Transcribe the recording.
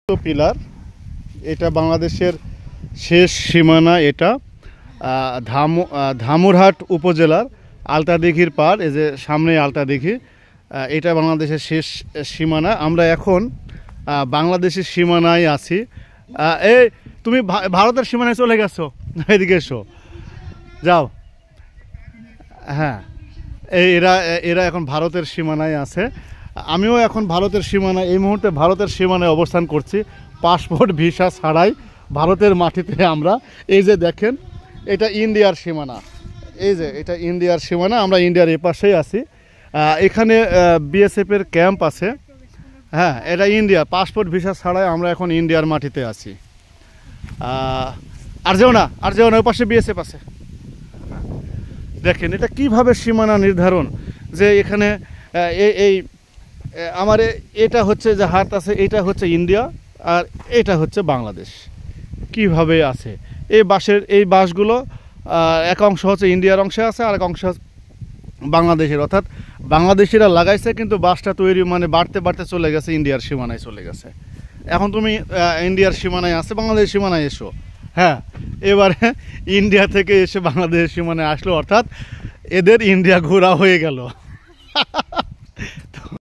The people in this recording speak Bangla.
পিলার, এটা বাংলাদেশের শেষ সীমানা। এটা ধামুরহাট উপজেলার আলতাদিঘির পার, এই যে সামনে আলতাদিঘি, এটা বাংলাদেশের শেষ সীমানা। আমরা এখন বাংলাদেশের সীমানায় আছি। এই তুমি ভারতের সীমানায় চলে গেছো, এদিকে এসো, যাও। হ্যাঁ, এরা এখন ভারতের সীমানায় আছে। আমিও এখন ভারতের সীমানায়, এই মুহূর্তে ভারতের সীমানায় অবস্থান করছি, পাসপোর্ট ভিসা ছাড়াই ভারতের মাটিতে আমরা। এই যে দেখেন, এটা ইন্ডিয়ার সীমানা, এই যে এটা ইন্ডিয়ার সীমানা, আমরা ইন্ডিয়ার এ পাশেই আছি। এখানে বিএসএফের ক্যাম্প আছে। হ্যাঁ, এটা ইন্ডিয়া, পাসপোর্ট ভিসা ছাড়াই আমরা এখন ইন্ডিয়ার মাটিতে আছি। আর যেও না, ওই পাশে বিএসএফ আছে। দেখেন এটা কিভাবে সীমানা নির্ধারণ, যে এখানে এই আমার এটা হচ্ছে যে হাত আছে, এটা হচ্ছে ইন্ডিয়া আর এটা হচ্ছে বাংলাদেশ। কিভাবে আছে এই বাসগুলো, এক অংশ হচ্ছে ইন্ডিয়ার অংশে আছে, আর এক অংশ বাংলাদেশের, অর্থাৎ বাংলাদেশিরা লাগাইছে, কিন্তু বাসটা তৈরি মানে বাড়তে বাড়তে চলে গেছে ইন্ডিয়ার সীমানায় চলে গেছে। এখন তুমি ইন্ডিয়ার সীমানায় আছে, বাংলাদেশের সীমানায় এসো। হ্যাঁ, এবারে ইন্ডিয়া থেকে এসে বাংলাদেশের সীমানায় আসলো, অর্থাৎ এদের ইন্ডিয়া ঘোরা হয়ে গেল।